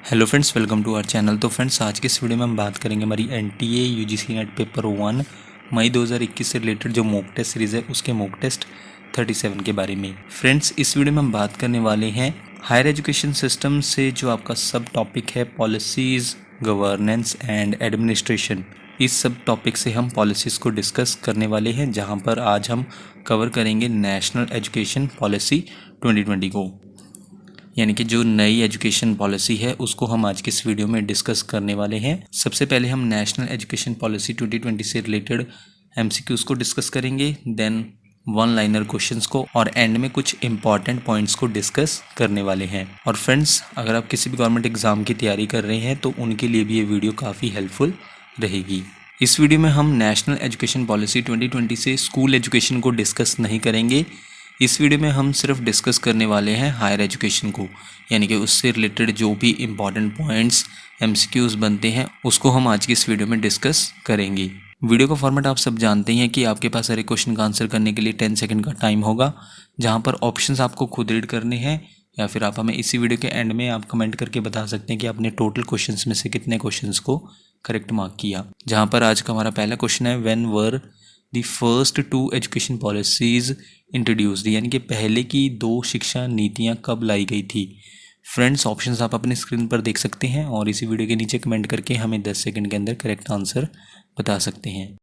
Hello friends, welcome to our channel. तो friends, आज के इस वीडियो में हम बात करेंगे हमारी एनटीए यूजीसी नेट पेपर 1 मई 2021 से रिलेटेड जो मॉक टेस्ट सीरीज़ है उसके मॉक टेस्ट 37 के बारे में। फ्रेंड्स, इस वीडियो में हम बात करने वाले हैं हायर एजुकेशन सिस्टम से जो आपका सब टॉपिक है पॉलिसीज़, गवर्नेंस एंड एडमिनिस्ट्रेशन। इस सब टॉपिक से हम पॉलिसीज़ को डिस्कस करने वाले हैं, जहां पर आज हम कवर करेंगे नेशनल एजुकेशन पॉलिसी 2020 को, यानी कि जो नई एजुकेशन पॉलिसी है उसको हम आज की इस वीडियो में डिस्कस करने वाले हैं। सबसे पहले हम नेशनल एजुकेशन पॉलिसी 2020 से रिलेटेड एमसीक्यूज को डिस्कस करेंगे, देन वन लाइनर क्वेश्चंस को, और एंड में कुछ इंपॉर्टेंट पॉइंट्स को डिस्कस करने वाले हैं। और फ्रेंड्स, अगर आप किसी भी गवर्नमेंट एग्जाम की तैयारी कर रहे हैं तो उनके लिए भी ये वीडियो काफ़ी हेल्पफुल रहेगी। इस वीडियो में हम नेशनल एजुकेशन पॉलिसी 2020 से स्कूल एजुकेशन को डिस्कस नहीं करेंगे। इस वीडियो में हम सिर्फ डिस्कस करने वाले हैं हायर एजुकेशन को, यानी कि उससे रिलेटेड जो भी इम्पॉर्टेंट पॉइंट्स एमसीक्यूज बनते हैं उसको हम आज की इस वीडियो में डिस्कस करेंगे। वीडियो का फॉर्मेट आप सब जानते हैं कि आपके पास सारे क्वेश्चन का आंसर करने के लिए 10 सेकंड का टाइम होगा, जहां पर ऑप्शंस आपको खुद रीड करने हैं, या फिर आप हमें इसी वीडियो के एंड में आप कमेंट करके बता सकते हैं कि आपने टोटल क्वेश्चंस में से कितने क्वेश्चंस को करेक्ट मार्क किया। जहाँ पर आज का हमारा पहला क्वेश्चन है, when were the first 2 education policies introduced, यानी कि पहले की 2 शिक्षा नीतियाँ कब लाई गई थी। फ्रेंड्स, ऑप्शंस आप अपनी स्क्रीन पर देख सकते हैं और इसी वीडियो के नीचे कमेंट करके हमें 10 सेकंड के अंदर करेक्ट आंसर बता सकते हैं।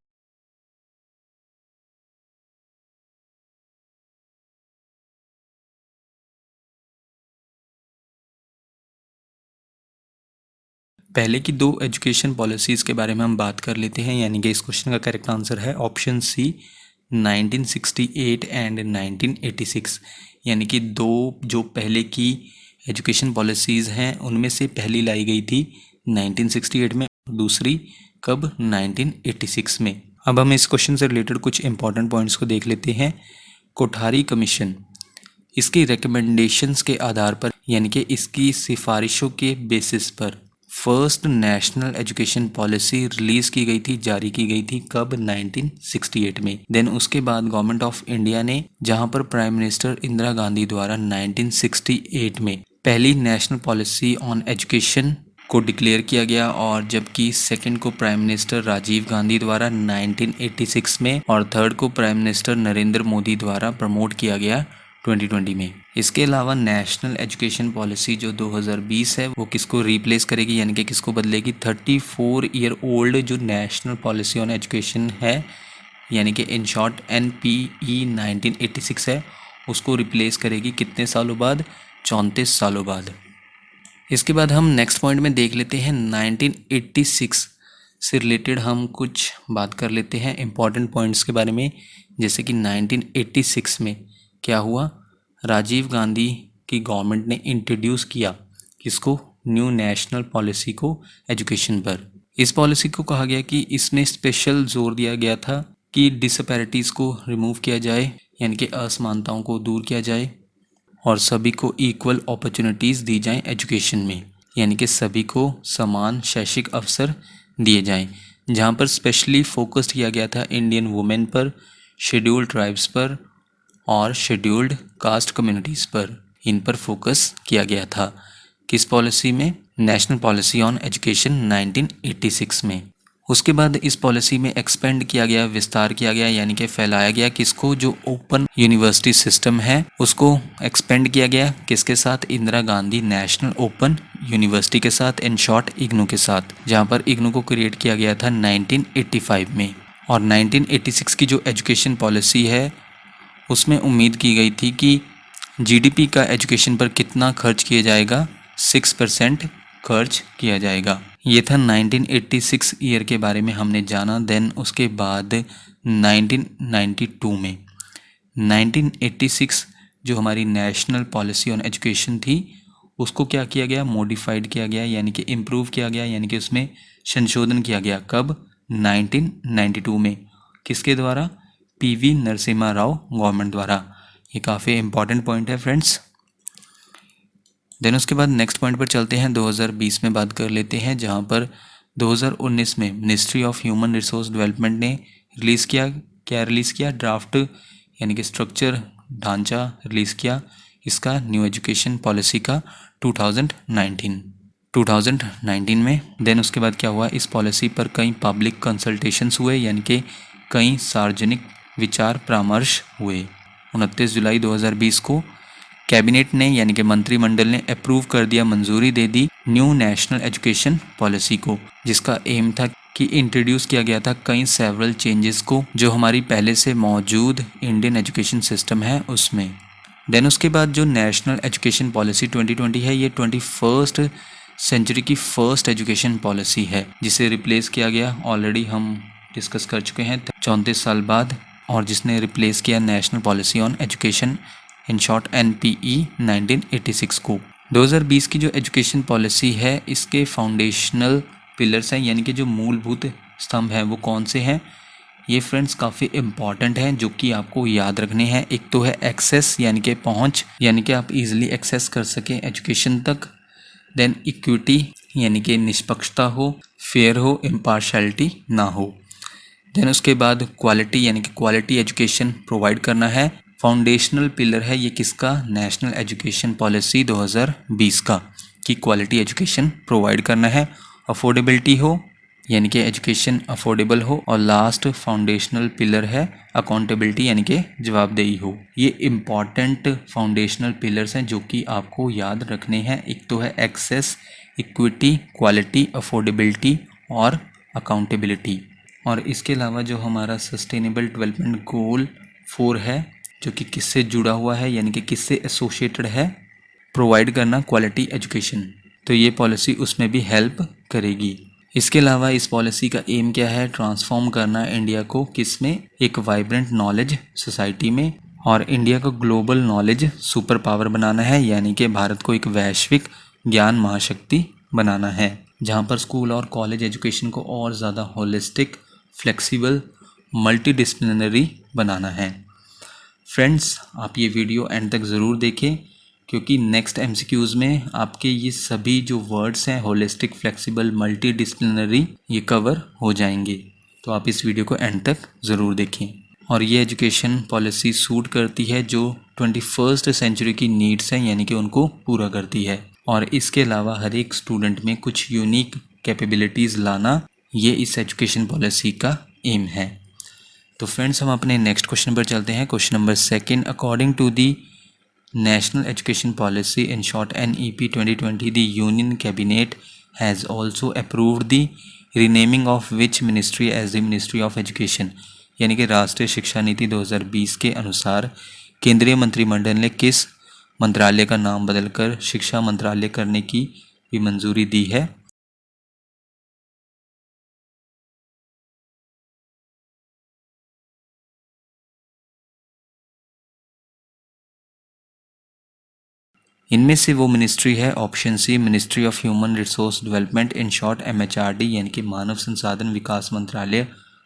पहले की 2 एजुकेशन पॉलिसीज़ के बारे में हम बात कर लेते हैं, यानी कि इस क्वेश्चन का करेक्ट आंसर है ऑप्शन सी 1968 एंड 1986। यानी कि 2 जो पहले की एजुकेशन पॉलिसीज़ हैं उनमें से पहली लाई गई थी 1968 में, दूसरी कब, 1986 में। अब हम इस क्वेश्चन से रिलेटेड कुछ इंपॉर्टेंट पॉइंट्स को देख लेते हैं। कोठारी कमीशन इसकी रिकमेंडेशंस के आधार पर, यानी कि इसकी सिफारिशों के बेसिस पर first national education policy release की गई थी, जारी की गई थी कब, 1968 में। देन उसके बाद गवर्नमेंट ऑफ इंडिया ने, जहां पर प्राइम मिनिस्टर इंदिरा गांधी द्वारा 1968 में पहली नेशनल पॉलिसी ऑन एजुकेशन को डिक्लेयर किया गया, और जबकि सेकंड को प्राइम मिनिस्टर राजीव गांधी द्वारा 1986 में, और थर्ड को प्राइम मिनिस्टर नरेंद्र मोदी द्वारा प्रमोट किया गया 2020 में। इसके अलावा नेशनल एजुकेशन पॉलिसी जो 2020 है वो किसको रिप्लेस करेगी, यानी कि किसको बदलेगी, 34 ईयर ओल्ड जो नेशनल पॉलिसी ऑन एजुकेशन है, यानी कि इन शॉर्ट NPE 1986 है, उसको रिप्लेस करेगी कितने सालों बाद, 34 सालों बाद। इसके बाद हम नेक्स्ट पॉइंट में देख लेते हैं 1986 से रिलेटेड हम कुछ बात कर लेते हैं इंपॉर्टेंट पॉइंट्स के बारे में। जैसे कि 1986 में क्या हुआ, राजीव गांधी की गवर्नमेंट ने इंट्रोड्यूस किया किसको, न्यू नेशनल पॉलिसी को एजुकेशन पर। इस पॉलिसी को कहा गया कि इसमें स्पेशल जोर दिया गया था कि डिसपैरिटीज़ को रिमूव किया जाए, यानी कि असमानताओं को दूर किया जाए, और सभी को इक्वल अपॉर्चुनिटीज़ दी जाएं एजुकेशन में, यानी कि सभी को समान शैक्षिक अवसर दिए जाएं। जहां पर स्पेशली फोकस्ड किया गया था इंडियन वुमेन पर, शेड्यूल्ड ट्राइब्स पर और शेड्यूल्ड कास्ट कम्युनिटीज़ पर, इन पर फोकस किया गया था। किस पॉलिसी में, नेशनल पॉलिसी ऑन एजुकेशन 1986 में। उसके बाद इस पॉलिसी में एक्सपेंड किया गया, विस्तार किया गया, यानी कि फैलाया गया किसको, जो ओपन यूनिवर्सिटी सिस्टम है उसको एक्सपेंड किया गया, किसके साथ, Indira Gandhi national open university के साथ, इन शॉर्ट इग्नू के साथ, जहां पर इग्नू को क्रिएट किया गया था 1985 में। और 1986 की जो एजुकेशन पॉलिसी है उसमें उम्मीद की गई थी कि GDP का एजुकेशन पर कितना खर्च किया जाएगा, 6% खर्च किया जाएगा। ये था 1986 ईयर के बारे में हमने जाना। देन उसके बाद 1992 में 1986 जो हमारी नेशनल पॉलिसी ऑन एजुकेशन थी उसको क्या किया गया, मॉडिफाइड किया गया, यानी कि इम्प्रूव किया गया, यानी कि उसमें संशोधन किया गया कब, 1992 में। किसके द्वारा, PV नरसिम्हा राव गवर्नमेंट द्वारा। ये काफ़ी इंपॉर्टेंट पॉइंट है फ्रेंड्स। देन उसके बाद नेक्स्ट पॉइंट पर चलते हैं, 2020 में बात कर लेते हैं, जहां पर 2019 में ministry of human resource development ने रिलीज़ किया, क्या रिलीज़ किया, ड्राफ्ट, यानी कि स्ट्रक्चर ढांचा रिलीज़ किया इसका, न्यू एजुकेशन पॉलिसी का 2019। 2019 में। देन उसके बाद क्या हुआ, इस पॉलिसी पर कई पब्लिक कंसल्टेशंस हुए, यानी कि कई सार्वजनिक विचार परामर्श हुए। 29 जुलाई 2020 को कैबिनेट ने यानी कि मंत्रिमंडल ने अप्रूव कर दिया, मंजूरी दे दी न्यू नेशनल एजुकेशन पॉलिसी को, जिसका एम था कि इंट्रोड्यूस किया गया था कई सेवरल चेंजेस को जो हमारी पहले से मौजूद इंडियन एजुकेशन सिस्टम है उसमें। देन उसके बाद जो नेशनल एजुकेशन पॉलिसी 2020 है, ये 21st सेंचुरी की फर्स्ट एजुकेशन पॉलिसी है, जिसे रिप्लेस किया गया, ऑलरेडी हम डिस्कस कर चुके हैं 34 साल बाद, और जिसने रिप्लेस किया national policy on education, in short NPE 1986 को। 2020 की जो एजुकेशन पॉलिसी है, इसके फाउंडेशनल पिलर्स हैं, यानी कि जो मूलभूत स्तंभ हैं वो कौन से हैं। ये फ्रेंड्स काफ़ी इम्पॉर्टेंट हैं जो कि आपको याद रखने हैं। एक तो है एक्सेस, यानी कि पहुंच, यानी कि आप इजीली एक्सेस कर सकें एजुकेशन तक। देन इक्विटी, यानी कि निष्पक्षता हो, फेयर हो, इम्पार्शलिटी ना हो। देन उसके बाद क्वालिटी, यानी कि क्वालिटी एजुकेशन प्रोवाइड करना है। फाउंडेशनल पिलर है ये किसका, नेशनल एजुकेशन पॉलिसी 2020 का, कि क्वालिटी एजुकेशन प्रोवाइड करना है। अफोर्डेबिलिटी हो, यानी कि एजुकेशन अफोर्डेबल हो। और लास्ट फाउंडेशनल पिलर है अकाउंटेबिलिटी, यानी कि जवाबदेही हो। ये इम्पॉर्टेंट फाउंडेशनल पिलर्स हैं जो कि आपको याद रखने हैं। एक तो है एक्सेस, इक्विटी, क्वालिटी, अफोर्डेबिलिटी और अकाउंटेबिलिटी। और इसके अलावा जो हमारा सस्टेनेबल डेवलपमेंट गोल 4 है, जो कि किससे जुड़ा हुआ है, यानी कि किससे एसोसिएटेड है, प्रोवाइड करना क्वालिटी एजुकेशन, तो ये पॉलिसी उसमें भी हेल्प करेगी। इसके अलावा इस पॉलिसी का एम क्या है, ट्रांसफॉर्म करना इंडिया को किस में, एक वाइब्रेंट नॉलेज सोसाइटी में, और इंडिया को ग्लोबल नॉलेज सुपर पावर बनाना है, यानी कि भारत को एक वैश्विक ज्ञान महाशक्ति बनाना है, जहाँ पर स्कूल और कॉलेज एजुकेशन को और ज़्यादा होलिस्टिक, फ्लेक्सिबल, मल्टीडिसिप्लिनरी बनाना है। फ्रेंड्स, आप ये वीडियो एंड तक ज़रूर देखें, क्योंकि नेक्स्ट MCQs में आपके ये सभी जो वर्ड्स हैं, होलिस्टिक, फ्लेक्सिबल, मल्टीडिसिप्लिनरी, ये कवर हो जाएंगे। तो आप इस वीडियो को एंड तक ज़रूर देखें। और ये एजुकेशन पॉलिसी सूट करती है जो 21st सेंचुरी की नीड्स हैं, यानी कि उनको पूरा करती है। और इसके अलावा हर एक स्टूडेंट में कुछ यूनिक कैपेबिलिटीज़ लाना, ये इस एजुकेशन पॉलिसी का एम है। तो फ्रेंड्स, हम अपने नेक्स्ट क्वेश्चन पर चलते हैं। Question number 2, according to the National Education Policy, in short NEP 2020, the Union Cabinet has also approved the renaming of which ministry as the Ministry of Education, यानी कि राष्ट्रीय शिक्षा नीति 2020 के अनुसार केंद्रीय मंत्रिमंडल ने किस मंत्रालय का नाम बदलकर शिक्षा मंत्रालय करने की भी मंजूरी दी है। इनमें से वो मिनिस्ट्री है option C, ministry of human resource development, in short MHRD, यानी कि मानव संसाधन विकास मंत्रालय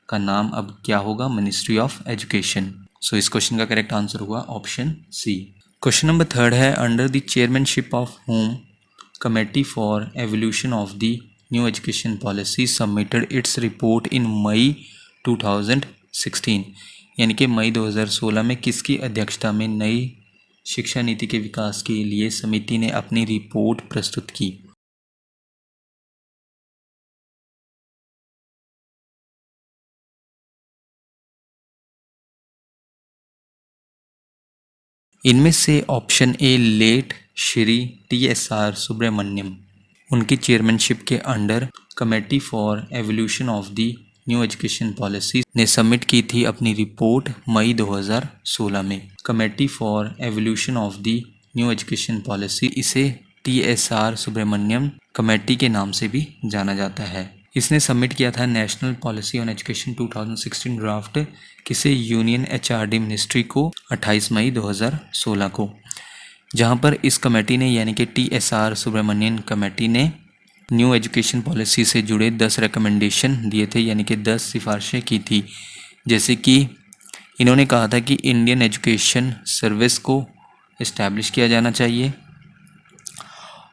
का नाम अब क्या होगा, मिनिस्ट्री ऑफ एजुकेशन। सो इस क्वेश्चन का करेक्ट आंसर हुआ ऑप्शन सी। क्वेश्चन नंबर 3 है, under the chairmanship of home committee for evolution of the new education policy submitted its report in May 2016, यानी कि मई 2016 में किसकी अध्यक्षता में नई शिक्षा नीति के विकास के लिए समिति ने अपनी रिपोर्ट प्रस्तुत की। इनमें से option A late Shri TSR Subramaniam, उनकी चेयरमैनशिप के under committee for evolution of the new education policy ने सबमिट की थी अपनी रिपोर्ट मई 2016 में। Committee for evolution of the new education policy, इसे TSR सुब्रमण्यम कमेटी के नाम से भी जाना जाता है। इसने सबमिट किया था national policy on education 2016 draft किसे, यूनियन HRD मिनिस्ट्री को 28 मई 2016 को, जहां पर इस कमेटी ने यानी कि TSR सुब्रमण्यन कमेटी ने न्यू एजुकेशन पॉलिसी से जुड़े 10 रिकमेंडेशन दिए थे, यानी कि 10 सिफारिशें की थी। जैसे कि इन्होंने कहा था कि इंडियन एजुकेशन सर्विस को इस्टेब्लिश किया जाना चाहिए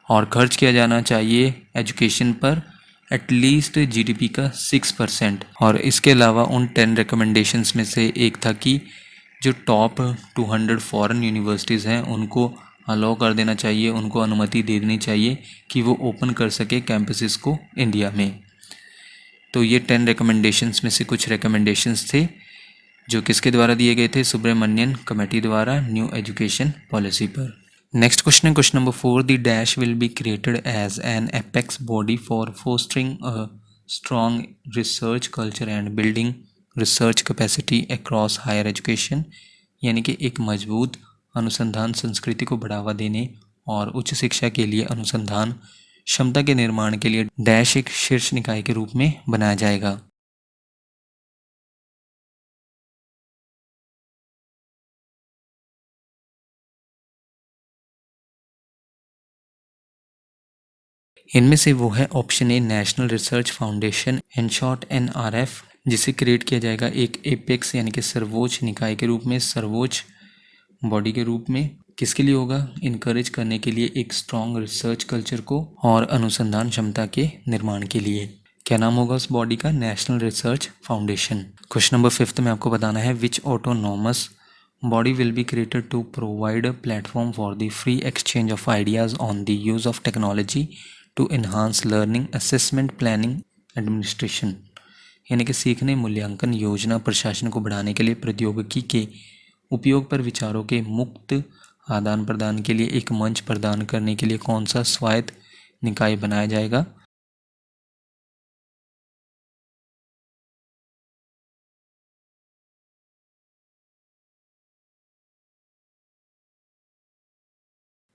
और खर्च किया जाना चाहिए एजुकेशन पर एटलीस्ट GDP का 6%। और इसके अलावा उन 10 रिकमेंडेशंस में से एक था कि जो टॉप 200 फॉरेन यूनिवर्सिटीज़ हैं उनको अलाउ कर देना चाहिए, उनको अनुमति दे देनी चाहिए कि वो ओपन कर सके कैंपसेस को इंडिया में। तो ये 10 रिकमेंडेशंस में से कुछ रिकमेंडेशंस थे जो किसके द्वारा दिए गए थे, सुब्रमण्यन कमेटी द्वारा न्यू एजुकेशन पॉलिसी पर। नेक्स्ट क्वेश्चन है question number 4, the dash will be created as an apex body for fostering a strong research culture and building research capacity across higher education, यानी कि एक मजबूत अनुसंधान संस्कृति को बढ़ावा देने और उच्च शिक्षा के लिए अनुसंधान क्षमता के निर्माण के लिए डैश एक शीर्ष निकाय के रूप में बनाया जाएगा। इनमें से वो है option A national research foundation, in short NRF, जिसे क्रिएट किया जाएगा एक एपेक्स यानी कि सर्वोच्च निकाय के रूप में, सर्वोच्च बॉडी के रूप में। किसके लिए होगा, इनकरेज करने के लिए एक स्ट्रॉन्ग रिसर्च कल्चर को और अनुसंधान क्षमता के निर्माण के लिए। क्या नाम होगा उस बॉडी का, national research foundation. Question number 5 में आपको बताना है विच autonomous body will be created to provide a platform for the free exchange of ideas on the use of technology to enhance learning, assessment, planning, administration, यानी कि सीखने, मूल्यांकन, योजना, प्रशासन को बढ़ाने के लिए प्रौद्योगिकी के उपयोग पर विचारों के मुक्त आदान प्रदान के लिए एक मंच प्रदान करने के लिए कौन सा स्वायत्त निकाय बनाया जाएगा।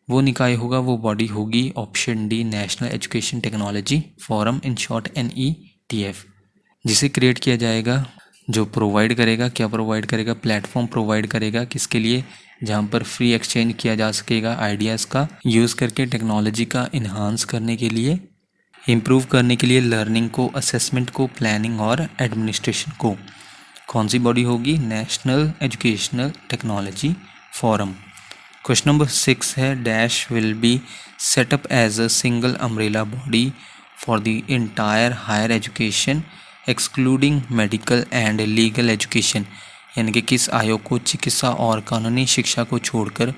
वो निकाय होगा, वो बॉडी होगी option D national education technology forum, in short NETF, जिसे क्रिएट किया जाएगा, जो प्रोवाइड करेगा, क्या प्रोवाइड करेगा, प्लेटफॉर्म प्रोवाइड करेगा, किसके लिए, जहाँ पर फ्री एक्सचेंज किया जा सकेगा आइडियाज़ का यूज़ करके, टेक्नोलॉजी का इन्हांस करने के लिए, इम्प्रूव करने के लिए लर्निंग को, असेसमेंट को, प्लानिंग और एडमिनिस्ट्रेशन को। कौन सी बॉडी होगी, national educational technology forum. Question number 6 है dash will be set up as a single umbrella body for the entire higher education excluding medical and legal education, यानी कि किस आयोग को चिकित्सा और कानूनी शिक्षा को छोड़कर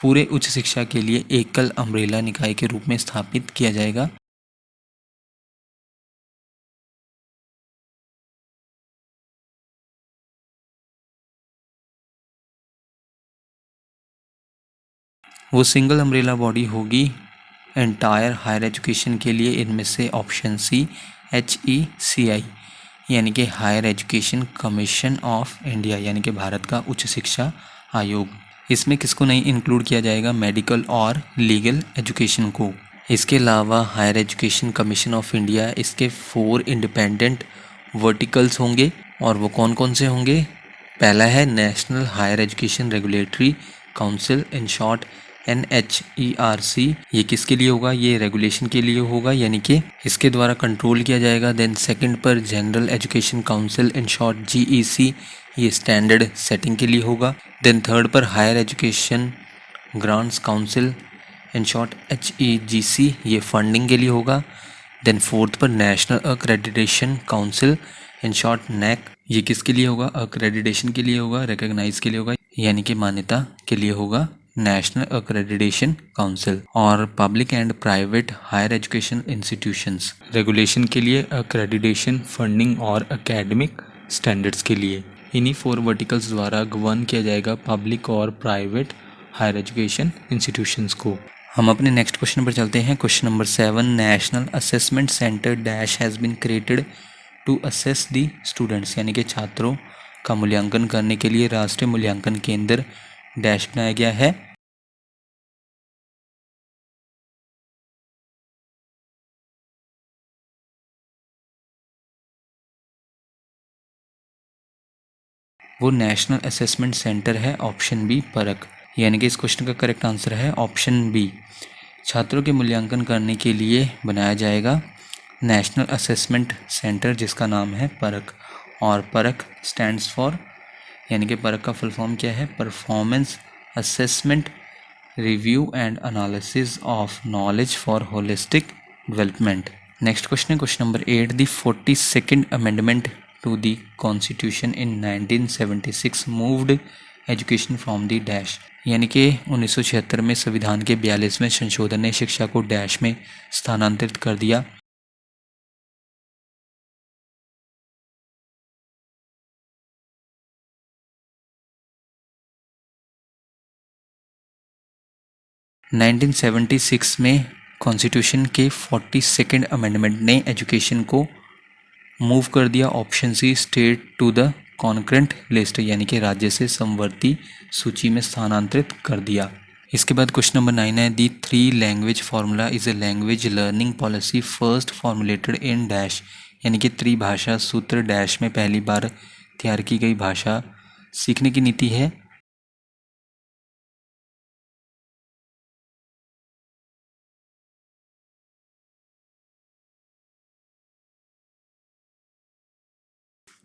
पूरे उच्च शिक्षा के लिए एकल अम्ब्रेला निकाय के रूप में स्थापित किया जाएगा। वो सिंगल अम्ब्रेला बॉडी होगी एंटायर हायर एजुकेशन के लिए, इनमें से ऑप्शन सी HECI, यानी कि higher education commission of India, यानी कि भारत का उच्च शिक्षा आयोग। इसमें किसको नहीं इंक्लूड किया जाएगा, मेडिकल और लीगल एजुकेशन को। इसके अलावा higher education commission of India, इसके 4 इंडिपेंडेंट वर्टिकल्स होंगे, और वो कौन कौन से होंगे, पहला है national higher education regulatory council, in short NHERC, ये किसके लिए होगा, ये रेगुलेशन के लिए होगा, यानी कि इसके द्वारा कंट्रोल किया जाएगा। देन सेकंड पर general education council, in short GEC, ये स्टैंडर्ड सेटिंग के लिए होगा। देन थर्ड पर higher education grants council, in short HEGC, ये फंडिंग के लिए होगा। देन फोर्थ पर national accreditation council, in short NAC, ये किसके लिए होगा, अक्रेडिटेशन के लिए होगा, रिकॉग्नाइज के लिए होगा, यानी कि मान्यता के लिए होगा, नेशनल अक्रेडिटेशन काउंसिल। और public and private higher education institutions, regulation के लिए, अक्रेडिटेशन, फंडिंग और एकेडमिक स्टैंडर्ड्स के लिए। इन्हीं 4 वर्टिकल्स द्वारा गवर्न किया जाएगा पब्लिक और प्राइवेट हायर एजुकेशन इंस्टीट्यूशंस को। हम अपने नेक्स्ट क्वेश्चन पर चलते हैं। Question number 7, national assessment centre dash has been created to assess the students, यानी कि छात्रों का मूल्यांकन करने के लिए राष्ट्रीय मूल्यांकन केंद्र डैश बनाया गया है। वो नेशनल असेसमेंट सेंटर है, ऑप्शन बी परख, यानी कि इस क्वेश्चन का करेक्ट आंसर है ऑप्शन बी। छात्रों के मूल्यांकन करने के लिए बनाया जाएगा नेशनल असेसमेंट सेंटर, जिसका नाम है परख। और परख स्टैंड्स फॉर, यानी कि परख का फुल फॉर्म क्या है, performance assessment review and analysis of knowledge for holistic development. Next question है question number 8, the 42nd amendment to the Constitution in 1976 moved education from the dash, यानी कि 1976 में संविधान के 42वें संशोधन ने शिक्षा को डैश में स्थानांतरित कर दिया। 1976 में कॉन्स्टिट्यूशन के 42nd अमेंडमेंट ने एजुकेशन को मूव कर दिया option C state to the concurrent list, यानी कि राज्य से समवर्ती सूची में स्थानांतरित कर दिया। इसके बाद क्वेश्चन नंबर 9 है दी 3 language formula is a language learning policy first formulated in dash, यानी कि त्रिभाषा सूत्र डैश में पहली बार तैयार की गई भाषा सीखने की नीति है।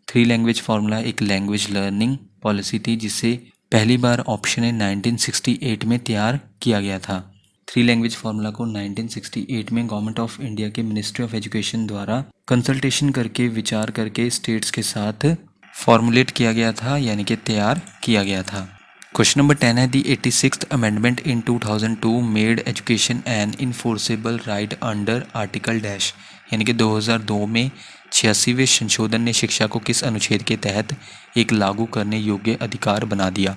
थ्री लैंग्वेज फार्मूला एक लैंग्वेज लर्निंग पॉलिसी थी जिसे पहली बार ऑप्शन ए 1968 में तैयार किया गया था। थ्री लैंग्वेज फार्मूला को 1968 में गवर्नमेंट ऑफ इंडिया के मिनिस्ट्री ऑफ एजुकेशन द्वारा कंसल्टेशन करके विचार करके स्टेट्स के साथ फॉर्मुलेट किया गया था, यानी कि तैयार किया गया था। क्वेश्चन नंबर 10 है the 86th amendment in 2002 made education an enforceable right under article dash, यानी कि 2002 में 86वें संशोधन ने शिक्षा को किस अनुच्छेद के तहत एक लागू करने योग्य अधिकार बना दिया।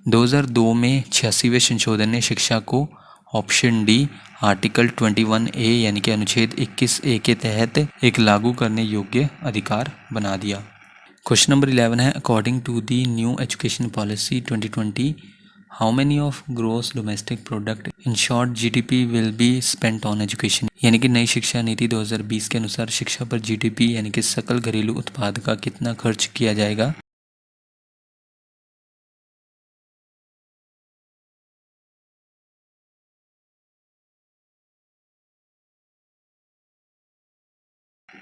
दो 2002 में 86वें संशोधन ने शिक्षा को ऑप्शन डी आर्टिकल 21A यानी कि अनुच्छेद 21A के तहत एक लागू करने योग्य अधिकार बना दिया। क्वेश्चन नंबर 11 है according to the new education policy 2020 how many of gross domestic product in short GDP will be spent on education, यानी कि नई शिक्षा नीति 2020 के अनुसार शिक्षा पर जीडीपी यानी कि सकल घरेलू उत्पाद का कितना खर्च किया जाएगा।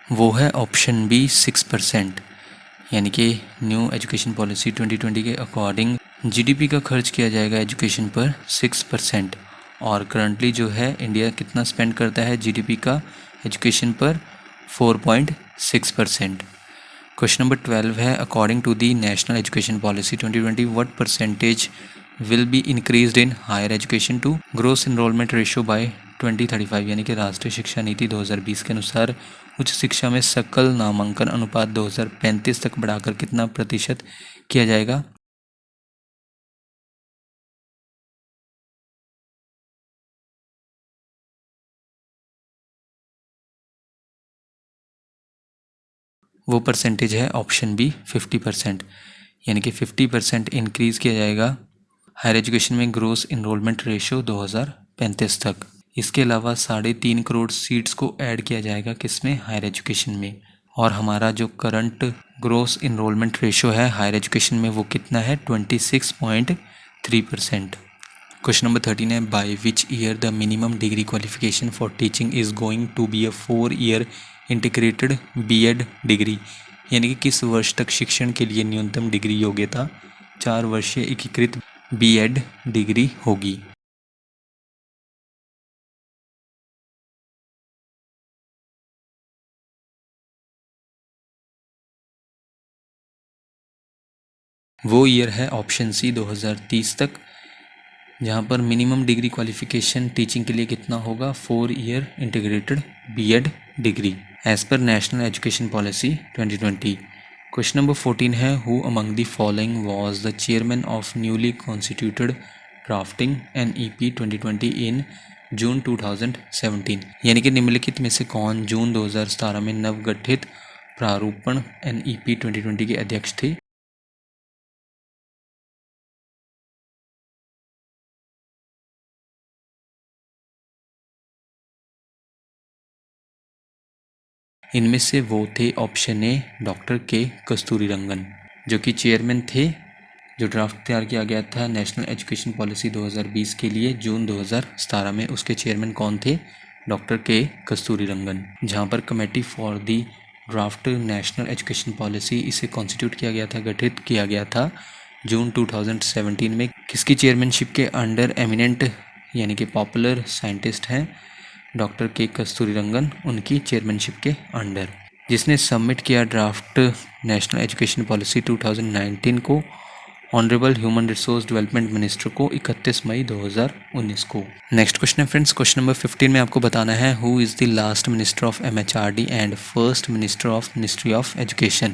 वो है ऑप्शन बी 6%, यानी कि न्यू एजुकेशन पॉलिसी 2020 के अकॉर्डिंग जीडीपी का खर्च किया जाएगा एजुकेशन पर 6%। और करंटली जो है इंडिया कितना स्पेंड करता है जीडीपी का एजुकेशन पर 4.6%। क्वेश्चन नंबर 12 है according to the national education policy 2020 what percentage will be increased in higher education to gross enrolment ratio by 2035, यानी कि राष्ट्रीय शिक्षा नीति 2020 के अनुसार उच्च शिक्षा में सकल नामांकन अनुपात 2035 तक बढ़ाकर कितना प्रतिशत किया जाएगा। वो परसेंटेज है ऑप्शन बी 50%, यानी कि 50% इंक्रीज़ किया जाएगा हायर एजुकेशन में ग्रोस इनरोलमेंट रेशियो 2035 तक। इसके अलावा 3.5 करोड़ सीट्स को ऐड किया जाएगा किसमें, हायर एजुकेशन में। और हमारा जो करंट ग्रोस इनरोलमेंट रेशियो है हायर एजुकेशन में वो कितना है 26.3%। क्वेश्चन नंबर 13 है by which year the minimum degree qualification for teaching is going to be a 4 year integrated BEd degree, यानी कि किस वर्ष तक शिक्षण के लिए न्यूनतम डिग्री योग्यता 4 वर्षीय एकीकृत बीएड डिग्री होगी। वो ईयर है ऑप्शन सी 2030 तक, जहाँ पर मिनिमम डिग्री क्वालिफिकेशन टीचिंग के लिए कितना होगा 4 year integrated BEd degree as पर national education policy 2020। Question number 14 है who among the following was the chairman of newly constituted drafting NEP 2020 in June 2017, यानी कि निम्नलिखित में से कौन जून 2017 में नवगठित प्रारूपण एनईपी 2020 के अध्यक्ष थे। इनमें से वो थे option A doctor K Kasturirangan, जो कि चेयरमैन थे। जो ड्राफ्ट तैयार किया गया था नेशनल एजुकेशन पॉलिसी 2020 के लिए जून 2017 में, उसके चेयरमैन कौन थे, डॉक्टर के कस्तूरीरंगन। जहाँ पर committee for the draft national education policy इसे कॉन्स्टिट्यूट किया गया था, गठित किया गया था जून 2017 में। किसकी चेयरमैनशिप के अंडर एमिनेंट यानी कि पॉपुलर साइंटिस्ट हैं डॉक्टर के कस्तूरीरंगन, उनकी चेयरमैनशिप के अंडर। जिसने सबमिट किया ड्राफ्ट नेशनल एजुकेशन पॉलिसी 2019 को honourable human resource development minister को 31 मई 2019 को। नेक्स्ट क्वेश्चन है फ्रेंड्स, क्वेश्चन नंबर 15 में आपको बताना है who is the last minister of MHRD and first minister of ministry of education.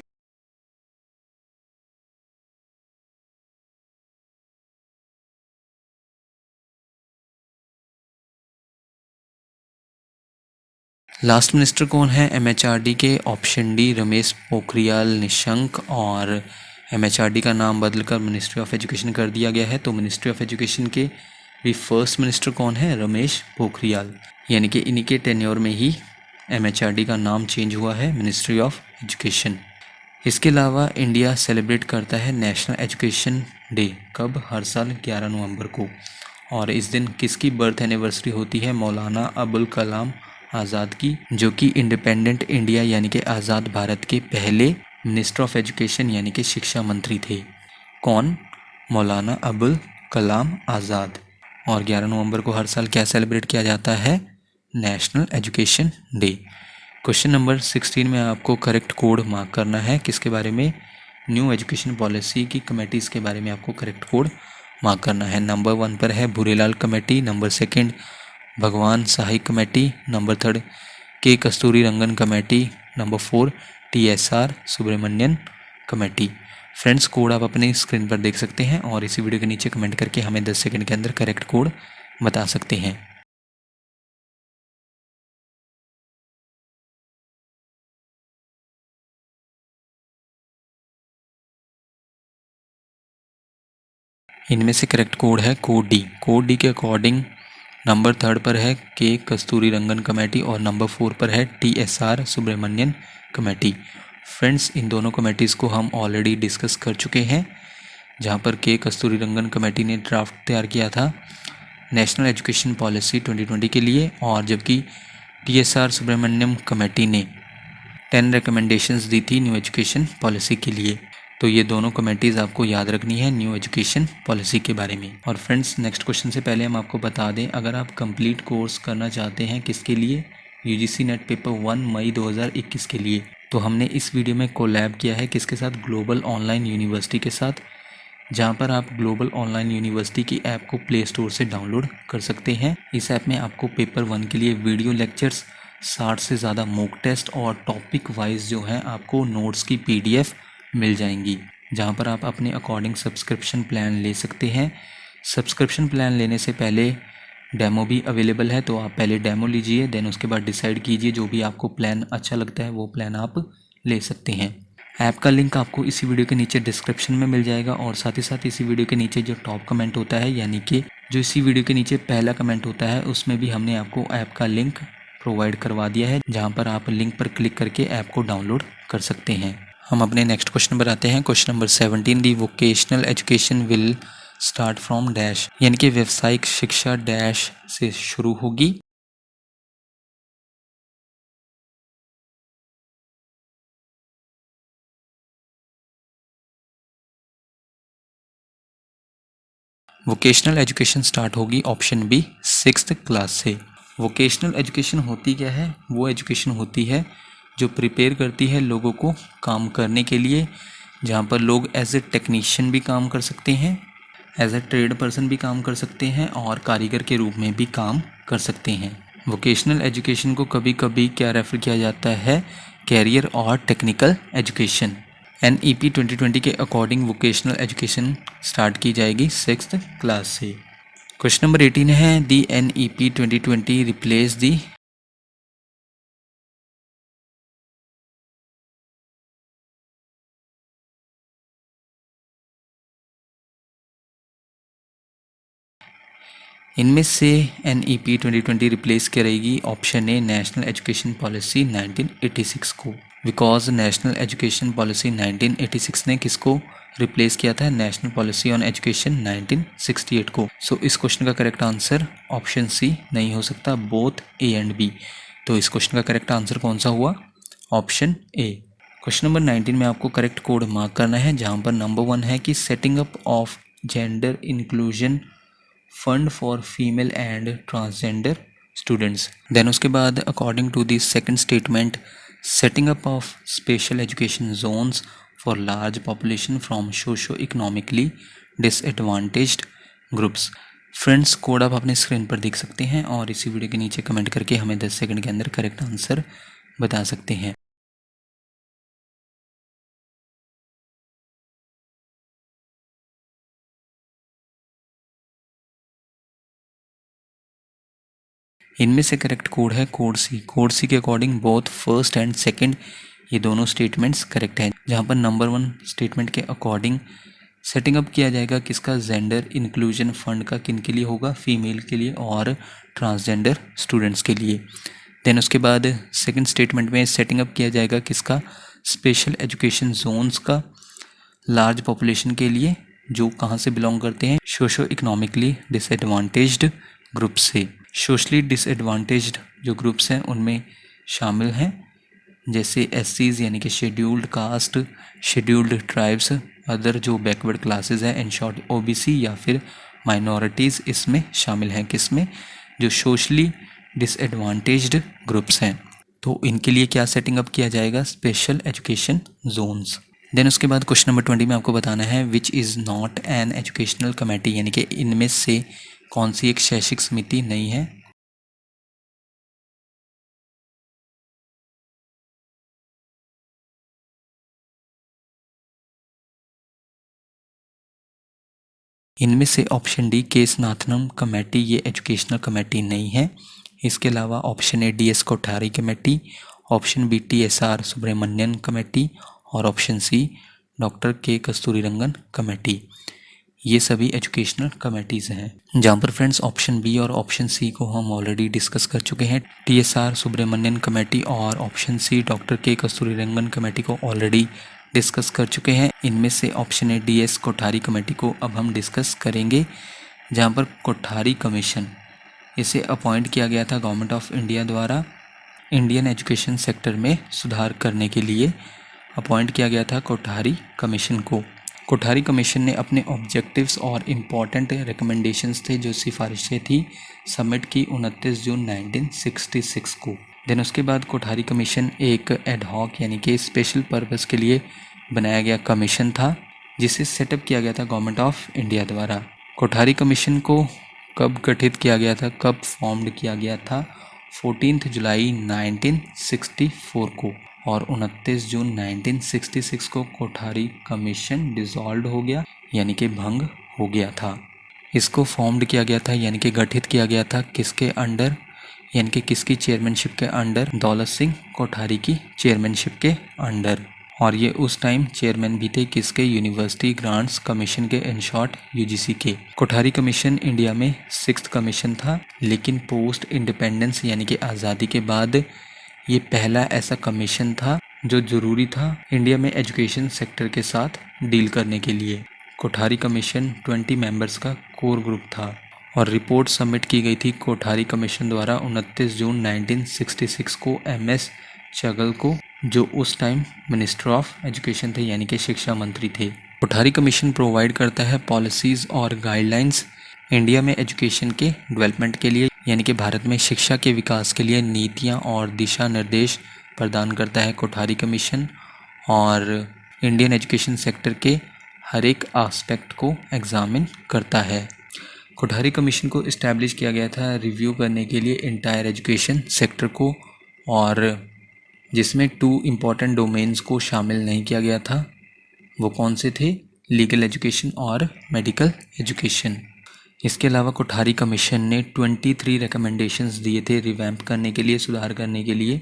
Last minister कौन है MHRD के? ऑप्शन डी रमेश पोखरियाल निशंक, और MHRD का नाम बदलकर मिनिस्ट्री ऑफ एजुकेशन कर दिया गया है। तो मिनिस्ट्री ऑफ एजुकेशन के भी फर्स्ट मिनिस्टर कौन है? रमेश पोखरियाल, यानी कि इन्हीं के टेन्योर में ही MHRD का नाम चेंज हुआ है मिनिस्ट्री ऑफ एजुकेशन। इसके अलावा इंडिया सेलिब्रेट करता है नेशनल एजुकेशन डे कब? हर साल 11 नवंबर को। और इस दिन किसकी बर्थ एनिवर्सरी होती है? मौलाना अबुल कलाम आज़ाद की, जो कि इंडिपेंडेंट इंडिया यानी कि आज़ाद भारत के पहले मिनिस्टर ऑफ एजुकेशन यानी कि शिक्षा मंत्री थे। कौन? मौलाना अबुल कलाम आज़ाद। और 11 नवंबर को हर साल क्या सेलिब्रेट किया जाता है? National education day. Question number 16 में आपको करेक्ट कोड मार्क करना है। किसके बारे में? न्यू एजुकेशन पॉलिसी की कमेटीज़ के बारे में आपको करेक्ट कोड मार्क करना है। नंबर 1 पर है भूरेलाल कमेटी, नंबर 2 भगवान साही कमेटी, नंबर 3 के Kasturirangan committee, number 4 TSR Subramanian committee. Friends, code आप अपनी स्क्रीन पर देख सकते हैं और इसी वीडियो के नीचे कमेंट करके हमें 10 सेकंड के अंदर करेक्ट कोड बता सकते हैं। इनमें से करेक्ट कोड है कोड डी। कोड डी के अकॉर्डिंग नंबर 3 पर है के कस्तूरीरंगन कमेटी और नंबर 4 पर है TSR सुब्रमण्यन कमेटी। फ्रेंड्स, इन दोनों कमेटीज़ को हम ऑलरेडी डिस्कस कर चुके हैं, जहां पर के कस्तूरीरंगन कमेटी ने ड्राफ्ट तैयार किया था नेशनल एजुकेशन पॉलिसी 2020 के लिए, और जबकि TSR सुब्रमण्यम कमेटी ने 10 रिकमेंडेशंस दी थी न्यू एजुकेशन पॉलिसी के लिए। तो ये दोनों कमेटीज़ आपको याद रखनी है न्यू एजुकेशन पॉलिसी के बारे में। और फ्रेंड्स, नेक्स्ट क्वेश्चन से पहले हम आपको बता दें, अगर आप कंप्लीट कोर्स करना चाहते हैं किसके लिए? UGC नेट पेपर 1 मई 2021 के लिए, तो हमने इस वीडियो में कोलैब किया है किसके साथ? ग्लोबल ऑनलाइन यूनिवर्सिटी के साथ, जहां पर आप ग्लोबल ऑनलाइन यूनिवर्सिटी की ऐप को प्ले स्टोर से डाउनलोड कर सकते हैं। इस ऐप में आपको पेपर 1 के लिए वीडियो लेक्चर्स, 60 से ज़्यादा मॉक टेस्ट और टॉपिक वाइज जो है आपको नोट्स की PDF मिल जाएंगी, जहां पर आप अपने अकॉर्डिंग सब्सक्रिप्शन प्लान ले सकते हैं। सब्सक्रिप्शन प्लान लेने से पहले डेमो भी अवेलेबल है, तो आप पहले डेमो लीजिए, देन उसके बाद डिसाइड कीजिए जो भी आपको प्लान अच्छा लगता है वो प्लान आप ले सकते हैं। ऐप का लिंक आपको इसी वीडियो के नीचे डिस्क्रिप्शन में मिल जाएगा, और साथ ही साथ इसी वीडियो के नीचे जो टॉप कमेंट होता है, यानी कि जो इसी वीडियो के नीचे पहला कमेंट होता है, उसमें भी हमने आपको ऐप का लिंक प्रोवाइड करवा दिया है, जहां पर आप लिंक पर क्लिक करके ऐप को डाउनलोड कर सकते हैं। हम अपने नेक्स्ट क्वेश्चन पर आते हैं। Question number 17, the vocational education will start from dash, यानी कि व्यावसायिक शिक्षा डैश से शुरू होगी। वोकेशनल एजुकेशन स्टार्ट होगी ऑप्शन बी 6th क्लास से। वोकेशनल एजुकेशन होती क्या है? वो एजुकेशन होती है जो प्रिपेयर करती है लोगों को काम करने के लिए, जहाँ पर लोग एज ए टेक्नीशियन भी काम कर सकते हैं, एज ए ट्रेड पर्सन भी काम कर सकते हैं, और कारीगर के रूप में भी काम कर सकते हैं। वोकेशनल एजुकेशन को कभी कभी क्या रेफर किया जाता है? कैरियर और टेक्निकल एजुकेशन। NEP 2020 के अकॉर्डिंग वोकेशनल एजुकेशन स्टार्ट की जाएगी 6th क्लास से। क्वेश्चन नंबर 18 है, दी NEP 2020 रिप्लेस दी इनमें से NEP 2020 रिप्लेस करेगी option A national education policy 1986 को, बिकॉज नेशनल एजुकेशन पॉलिसी 1986 ने किसको रिप्लेस किया था? नेशनल पॉलिसी ऑन एजुकेशन 1968 को। सो इस क्वेश्चन का करेक्ट आंसर ऑप्शन सी नहीं हो सकता, बोथ A एंड B। तो इस क्वेश्चन का करेक्ट आंसर कौन सा हुआ? Option A। क्वेश्चन नंबर 19 में आपको करेक्ट कोड मार्क करना है, जहां पर नंबर 1 है कि setting up of gender inclusion fund for female and transgender students. Then उसके बाद according to the second statement, setting up of special education zones for large population from socio economically disadvantaged groups. Friends, code आप अपने screen पर देख सकते हैं और इसी वीडियो के नीचे कमेंट करके हमें 10 सेकंड के अंदर करेक्ट आंसर बता सकते हैं। इनमें से करेक्ट कोड है कोड सी। कोड सी के according both first and second ये दोनों स्टेटमेंट्स करेक्ट हैं, जहां पर नंबर 1 स्टेटमेंट के अकॉर्डिंग सेटिंग अप किया जाएगा किसका, जेंडर इंक्लूजन फंड का, किन के लिए होगा, फीमेल के लिए और ट्रांसजेंडर स्टूडेंट्स के लिए। देन उसके बाद सेकंड स्टेटमेंट में सेटिंग अप किया जाएगा किसका, स्पेशल एजुकेशन जोन्स का, लार्ज पॉपुलेशन के लिए जो कहाँ से बिलोंग करते हैं, सोशो इकोनॉमिकली डिसएडवांटेज्ड ग्रुप से। सोशली डिसएडवांटेज्ड जो ग्रुप्स हैं उनमें शामिल हैं जैसे एससीज यानी कि scheduled caste, scheduled tribes, other जो बैकवर्ड क्लासेस हैं, इन शॉर्ट ओबीसी या फिर माइनॉरिटीज़ इसमें शामिल हैं, किसमें, जो सोशली डिसएडवांटेज्ड ग्रुप्स हैं। तो इनके लिए क्या सेटिंग अप किया जाएगा, स्पेशल एजुकेशन जोन्स। देन उसके बाद क्वेश्चन नंबर 20 में आपको बताना है which is not an educational committee, यानी कि इनमें से कौन सी एक शैक्षिक समिति नहीं है। इनमें से ऑप्शन डी केसनाथनम कमेटी ये एजुकेशनल कमेटी नहीं है। इसके अलावा option A DS Kothari committee, option B TSR Subramanian committee और option C doctor K Kasturirangan committee. ये सभी एजुकेशनल कमेटीज़ हैं, जहाँ पर फ्रेंड्स ऑप्शन बी और ऑप्शन सी को हम ऑलरेडी डिस्कस कर चुके हैं। टीएसआर सुब्रमण्यन कमेटी और option C doctor K Kasturirangan committee को ऑलरेडी डिस्कस कर चुके हैं। इनमें से option A DS Kothari committee को अब हम डिस्कस करेंगे, जहाँ पर कोठारी कमीशन इसे अपॉइंट किया गया था गवर्नमेंट ऑफ इंडिया द्वारा इंडियन एजुकेशन सेक्टर में सुधार करने के लिए अपॉइंट किया गया था कोठारी कमीशन को। कोठारी कमीशन ने अपने ऑब्जेक्टिव्स और इम्पॉर्टेंट रिकमेंडेशंस थे जो सिफारिशें थी सबमिट की 29 जून 1966 को। देन उसके बाद कोठारी कमीशन एक एडहॉक यानी कि स्पेशल पर्पस के लिए बनाया गया कमीशन था जिसे सेटअप किया गया था गवर्नमेंट ऑफ इंडिया द्वारा। कोठारी कमीशन को कब गठित किया गया था, कब फॉर्म्ड किया गया था, 14 जुलाई 1964 को, और 29 जून 1966 को कोठारी कमीशन डिसॉल्व हो गया यानी कि भंग हो गया था। इसको फॉर्म्ड किया गया था यानी कि गठित किया गया था किसके अंडर, यानी कि किसकी चेयरमैनशिप के अंडर, दौलत सिंह कोठारी की चेयरमैनशिप के अंडर। और ये उस टाइम चेयरमैन भी थे किसके, यूनिवर्सिटी ग्रांट्स कमीशन के, इन शॉर्ट यूजीसी के। कोठारी कमीशन इंडिया में 6th कमीशन था, लेकिन पोस्ट इंडिपेंडेंस यानी कि आज़ादी के बाद ये पहला ऐसा कमीशन था जो ज़रूरी था इंडिया में एजुकेशन सेक्टर के साथ डील करने के लिए। कोठारी कमीशन 20 मेंबर्स का कोर ग्रुप था और रिपोर्ट सबमिट की गई थी कोठारी कमीशन द्वारा 29 जून 1966 को MS चगल को, जो उस टाइम मिनिस्टर ऑफ एजुकेशन थे यानी कि शिक्षा मंत्री थे। कोठारी कमीशन प्रोवाइड करता है पॉलिसीज़ और गाइडलाइंस इंडिया में एजुकेशन के डेवलपमेंट के लिए, यानी कि भारत में शिक्षा के विकास के लिए नीतियाँ और दिशा निर्देश प्रदान करता है कोठारी कमीशन, और इंडियन एजुकेशन सेक्टर के हर एक एस्पेक्ट को एग्जामिन करता है। कोठारी कमीशन को इस्टेब्लिश किया गया था रिव्यू करने के लिए इंटायर एजुकेशन सेक्टर को, और जिसमें 2 इम्पॉर्टेंट डोमेन्स को शामिल नहीं किया गया था। वो कौन से थे, लीगल एजुकेशन और मेडिकल एजुकेशन। इसके अलावा कोठारी कमीशन ने 23 रिकमेंडेशंस दिए थे रिवैम्प करने के लिए, सुधार करने के लिए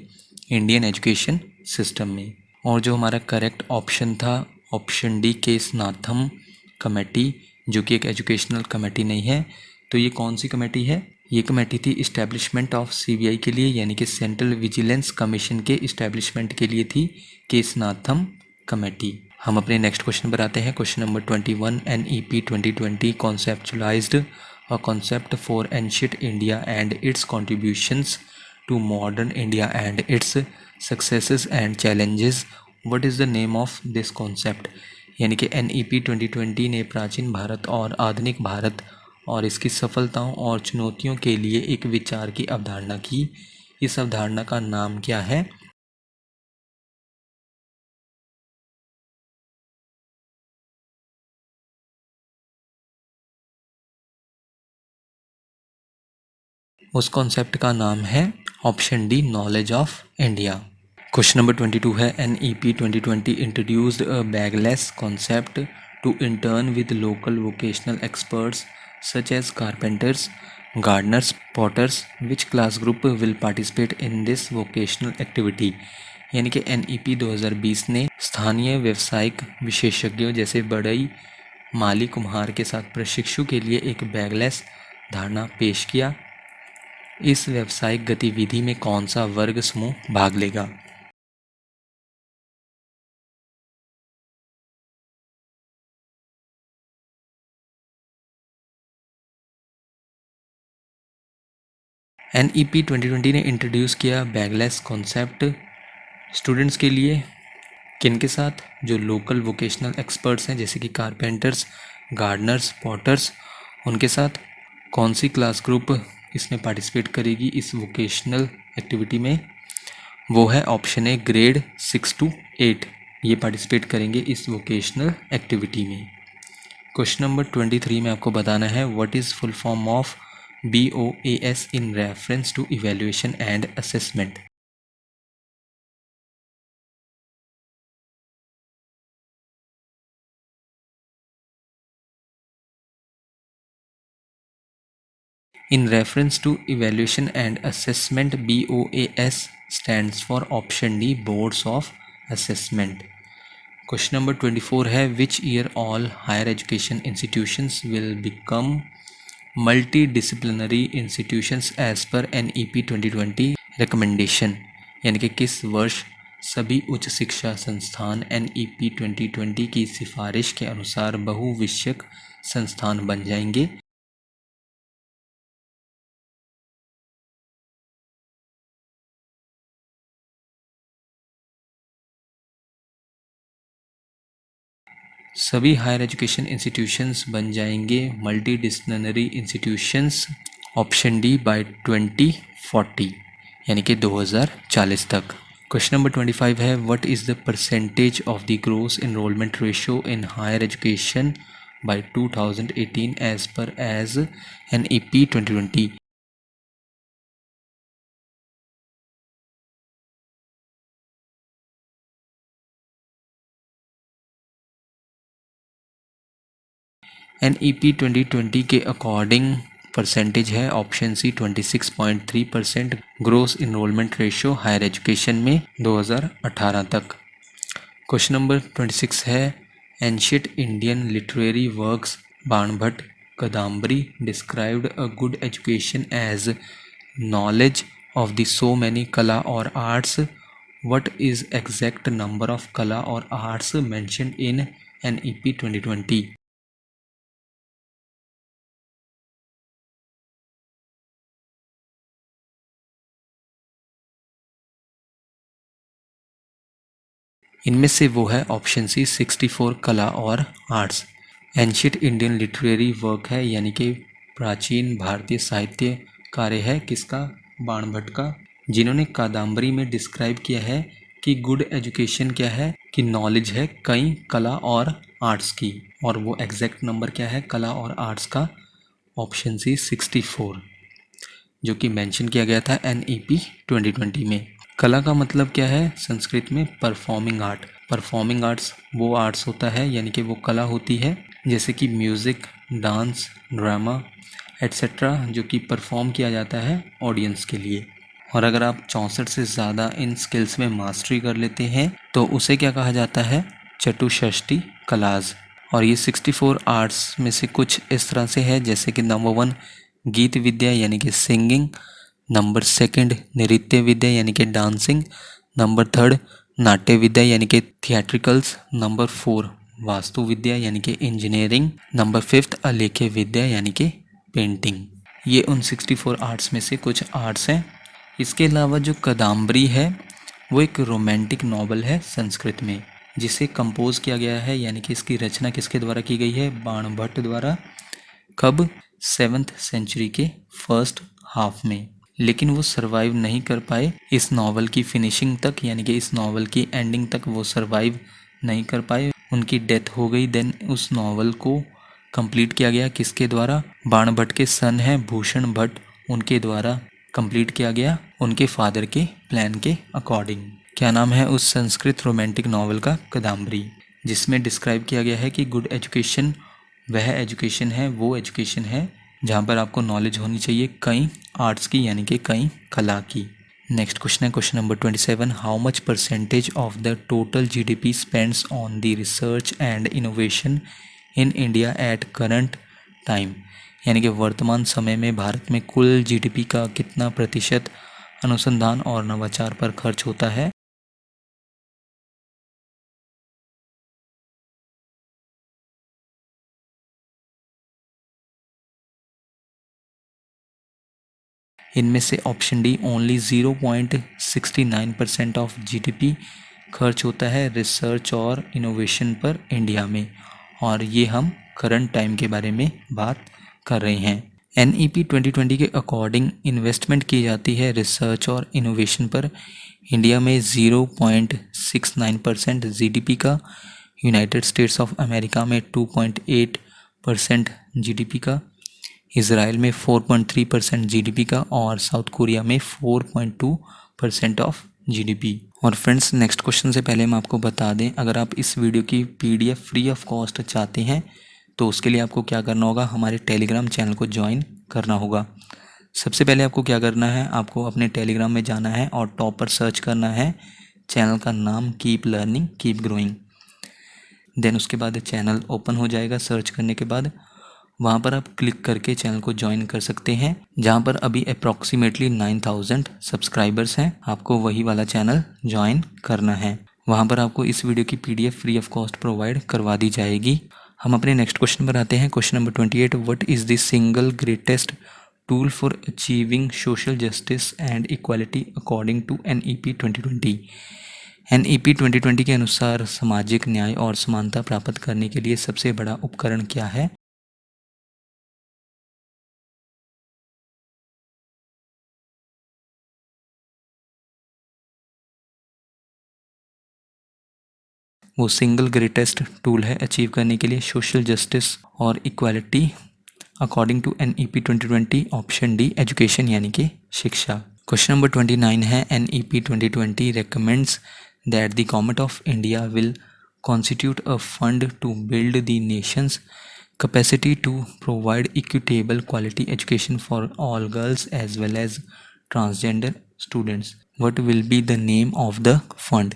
इंडियन एजुकेशन सिस्टम में। और जो हमारा करेक्ट ऑप्शन था ऑप्शन डी केसनाथम कमेटी, जो कि एक एजुकेशनल कमेटी नहीं है। तो ये कौन सी कमेटी है, ये कमेटी थी इस्टेब्लिशमेंट ऑफ CBI के लिए, यानी कि सेंट्रल विजिलेंस कमीशन के इस्टेब्लिशमेंट के लिए थी केसनाथम कमेटी। हम अपने नेक्स्ट क्वेश्चन पर आते हैं। Question number 21, NEP 2020 conceptualised a concept for ancient India and its contributions to modern India and its successes and challenges. What is the name of this concept, यानी कि NEP 2020 ने प्राचीन भारत और आधुनिक भारत और इसकी सफलताओं और चुनौतियों के लिए एक विचार की अवधारणा की। इस अवधारणा का नाम क्या है? उस कॉन्सेप्ट का नाम है option D, knowledge of India. Question number 22 है NEP 2020 introduced a bagless concept to intern with local vocational experts such as carpenters, gardeners, potters. Which class group will participate in this vocational activity? यानी कि NEP 2020 ने स्थानीय व्यावसायिक विशेषज्ञों जैसे बढ़ई, माली, कुम्हार के साथ प्रशिक्षु के लिए एक बैगलेस धारणा पेश किया। इस व्यावसायिक गतिविधि में कौन सा वर्ग समूह भाग लेगा? NEP 2020 ने इंट्रोड्यूस किया बैगलेस कॉन्सेप्ट स्टूडेंट्स के लिए, किन के साथ? जो लोकल वोकेशनल एक्सपर्ट्स हैं जैसे कि कारपेंटर्स, गार्डनर्स, पॉटर्स, उनके साथ। कौन सी क्लास ग्रुप इसमें पार्टिसिपेट करेगी इस वोकेशनल एक्टिविटी में? वो है ऑप्शन ए, ग्रेड 6 to 8 ये पार्टिसिपेट करेंगे इस वोकेशनल एक्टिविटी में। क्वेश्चन नंबर 23 में आपको बताना है what is full form of BOAS in reference to evaluation and assessment? In reference to evaluation and assessment, BOAS stands for option D, Boards of Assessment. Question number 24 है which year all higher education institutions will become multidisciplinary institutions as per NEP 2020 recommendation? यानी कि किस वर्ष सभी उच्च शिक्षा संस्थान NEP 2020 की सिफारिश के अनुसार बहुविषयक संस्थान बन जाएंगे? सभी हायर एजुकेशन इंस्टीट्यूशंस बन जाएंगे multidisciplinary institutions, option D, by 2040 यानी कि 2040 तक। क्वेश्चन नंबर 25 है what is the percentage of the gross enrolment ratio in higher education by 2018 as per as NEP 2020? NEP 2020 के अकॉर्डिंग परसेंटेज है option C, 26.3% gross enrolment ratio higher education में 2018 तक। Question नंबर 26 है ancient Indian literary works Banabhatta, Kadambari described a good education as knowledge of the so many कला और arts. What is exact number of कला और आर्ट्स मेंशन्ड इन NEP 2020? इनमें से वो है ऑप्शन सी, 64 कला और arts. Ancient Indian literary work है यानी कि प्राचीन भारतीय साहित्य कार्य है किसका? बाणभट्ट का, जिन्होंने कादम्बरी में डिस्क्राइब किया है कि गुड एजुकेशन क्या है, कि नॉलेज है कई कला और आर्ट्स की। और वो एग्जैक्ट नंबर क्या है कला और आर्ट्स का? ऑप्शन सी, 64, जो कि मेंशन किया गया था NEP 2020 में। कला का मतलब क्या है संस्कृत में? Performing art. परफॉर्मिंग आर्ट्स वो आर्ट्स होता है यानी कि वो कला होती है जैसे कि म्यूज़िक, डांस, ड्रामा एट्सेट्रा, जो कि परफॉर्म किया जाता है ऑडियंस के लिए। और अगर आप 64 से ज़्यादा इन स्किल्स में मास्टरी कर लेते हैं तो उसे क्या कहा जाता है? चतुष्षष्टि कलाज। और ये 64 आर्ट्स में से कुछ इस तरह से है जैसे कि नंबर 1 गीत विद्या यानी कि सिंगिंग, नंबर 2 नृत्य विद्या यानी कि डांसिंग, नंबर 3 नाट्य विद्या यानी कि थिएट्रिकल्स, नंबर 4 वास्तु विद्या यानी कि इंजीनियरिंग, नंबर 5 अलेख्य विद्या यानी कि पेंटिंग। ये उन 64 आर्ट्स में से कुछ आर्ट्स हैं। इसके अलावा जो कदम्बरी है वो एक रोमांटिक नॉवल है संस्कृत में जिसे कंपोज किया गया है यानी कि इसकी रचना किसके द्वारा की गई है? बाणभट्ट द्वारा। कब? 7th सेंचुरी के फर्स्ट हाफ में, लेकिन वो सरवाइव नहीं कर पाए इस नावल की फिनिशिंग तक, यानी कि इस नावल की एंडिंग तक वो सरवाइव नहीं कर पाए, उनकी डेथ हो गई। देन उस नावल को कंप्लीट किया गया किसके द्वारा? बाण भट्ट के सन हैं भूषण भट्ट, उनके द्वारा कंप्लीट किया गया, उनके फादर के प्लान के अकॉर्डिंग। क्या नाम है उस संस्कृत रोमांटिक नावल का? कादम्बरी, जिसमें डिस्क्राइब किया गया है कि गुड एजुकेशन वह एजुकेशन है, वो एजुकेशन है जहाँ पर आपको नॉलेज होनी चाहिए कई आर्ट्स की, यानी कि कई कला की। नेक्स्ट क्वेश्चन है question number 27, how much percentage of the total GDP spends on the research and innovation in India at current time, यानी कि वर्तमान समय में भारत में कुल जीडीपी का कितना प्रतिशत अनुसंधान और नवाचार पर खर्च होता है? इनमें से option D only 0.69% of GDP खर्च होता है रिसर्च और इनोवेशन पर इंडिया में, और ये हम करंट टाइम के बारे में बात कर रहे हैं। NEP 2020 के अकॉर्डिंग इन्वेस्टमेंट की जाती है रिसर्च और इनोवेशन पर इंडिया में 0.69% जीडीपी का, यूनाइटेड स्टेट्स ऑफ अमेरिका में 2.8% जीडीपी का, इसराइल में 4.3% जीडीपी का, और साउथ कोरिया में 4.2% ऑफ जीडीपी। और फ्रेंड्स, नेक्स्ट क्वेश्चन से पहले हम आपको बता दें, अगर आप इस वीडियो की PDF फ्री ऑफ कॉस्ट चाहते हैं तो उसके लिए आपको क्या करना होगा? हमारे टेलीग्राम चैनल को ज्वाइन करना होगा। सबसे पहले आपको क्या करना है? आपको अपने टेलीग्राम में जाना है और टॉप पर सर्च करना है चैनल का नाम keep learning keep growing. Then उसके बाद चैनल ओपन हो जाएगा। सर्च करने के बाद वहाँ पर आप क्लिक करके चैनल को ज्वाइन कर सकते हैं, जहाँ पर अभी अप्रॉक्सीमेटली 9000 सब्सक्राइबर्स हैं। आपको वही वाला चैनल ज्वाइन करना है। वहाँ पर आपको इस वीडियो की PDF free of cost provide करवा दी जाएगी। हम अपने नेक्स्ट क्वेश्चन पर आते हैं। Question number 28, what is the single greatest tool for achieving social justice and equality according to NEP 2020? NEP 2020 के अनुसार सामाजिक न्याय और समानता प्राप्त करने के लिए सबसे बड़ा उपकरण क्या है? वो सिंगल ग्रेटेस्ट टूल है अचीव करने के लिए सोशल जस्टिस और equality according to NEP 2020, option D education, यानी कि शिक्षा। क्वेश्चन नंबर 29 है, NEP 2020 recommends that the government of India will constitute a fund to build the nation's capacity to provide equitable quality education for all girls as well as transgender students. What will be the name of the fund?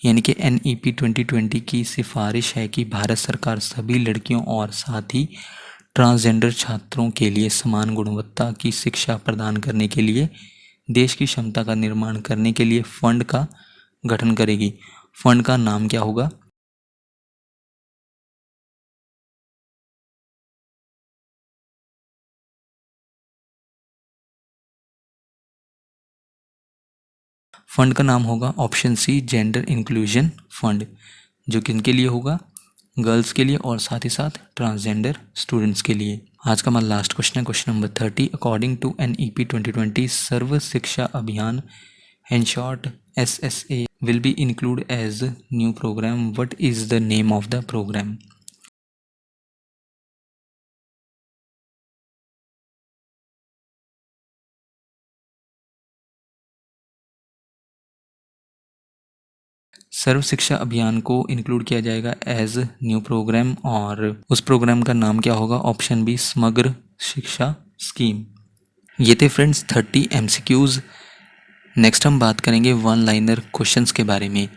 यानी कि NEP 2020 की सिफारिश है कि भारत सरकार सभी लड़कियों और साथ ही ट्रांसजेंडर छात्रों के लिए समान गुणवत्ता की शिक्षा प्रदान करने के लिए देश की क्षमता का निर्माण करने के लिए फंड का गठन करेगी। फंड का नाम क्या होगा? फंड का नाम होगा option C gender inclusion fund, जो किनके लिए होगा? गर्ल्स के लिए और साथ ही साथ ट्रांसजेंडर स्टूडेंट्स के लिए। आज का हमारा लास्ट क्वेश्चन है question number 30, according to NEP 2020 Sarva Shiksha Abhiyan in short SSA will be included as new program. What is the name of the program? सर्व शिक्षा अभियान को इंक्लूड किया जाएगा एज न्यू प्रोग्राम, और उस प्रोग्राम का नाम क्या होगा? ऑप्शन बी समग्र शिक्षा स्कीम। ये थे फ्रेंड्स 30 MCQs। नेक्स्ट हम बात करेंगे वन लाइनर क्वेश्चंस के बारे में,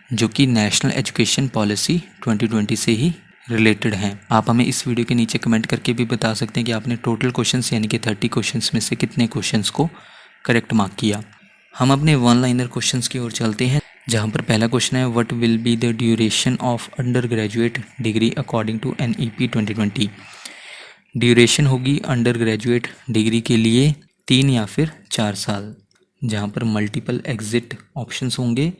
जो कि नेशनल एजुकेशन पॉलिसी 2020 से ही रिलेटेड हैं। आप हमें इस वीडियो के नीचे कमेंट करके भी बता सकते हैं कि आपने टोटल क्वेश्चंस यानी कि 30 क्वेश्चंस में से कितने क्वेश्चंस को करेक्ट मार्क किया। हम अपने वन लाइनर क्वेश्चंस की ओर चलते हैं, जहां पर पहला क्वेश्चन है, what will be the duration of under graduate degree according to NEP 2020? Duration होगी अंडर ग्रेजुएट डिग्री के लिए 3 या फिर 4 साल, जहां पर मल्टीपल एग्जिट ऑप्शंस होंगे,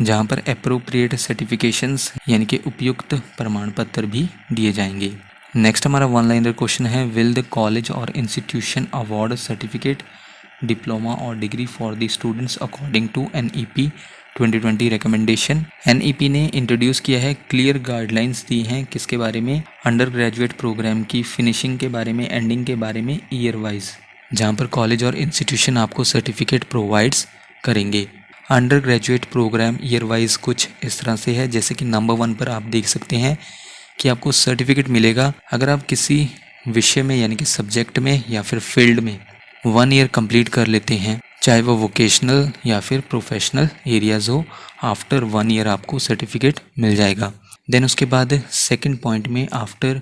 जहां पर अप्रोप्रिएट सर्टिफिकेशंस यानी कि उपयुक्त प्रमाण पत्र भी दिए जाएंगे। नेक्स्ट हमारा वन लाइनर क्वेश्चन है, विल द कॉलेज और इंस्टीट्यूशन अवार्ड सर्टिफिकेट, डिप्लोमा और degree for the students according to NEP 2020 recommendation. NEP ने इंट्रोड्यूस किया है, क्लियर गाइडलाइंस दी हैं किसके बारे में, अंडर ग्रेजुएट प्रोग्राम की फिनिशिंग के बारे में, एंडिंग के बारे में, ईयर वाइज, जहाँ पर कॉलेज और इंस्टीट्यूशन आपको सर्टिफिकेट प्रोवाइड्स करेंगे। Under graduate programme year wise कुछ इस तरह से है, जैसे कि नंबर 1 पर आप देख सकते हैं कि आपको सर्टिफिकेट मिलेगा अगर आप किसी विषय में यानी कि सब्जेक्ट में या फिर फील्ड में 1 ईयर कंप्लीट कर लेते हैं, चाहे वो वोकेशनल या फिर प्रोफेशनल एरियाज हो, आफ्टर 1 ईयर आपको सर्टिफिकेट मिल जाएगा। देन उसके बाद सेकंड पॉइंट में, after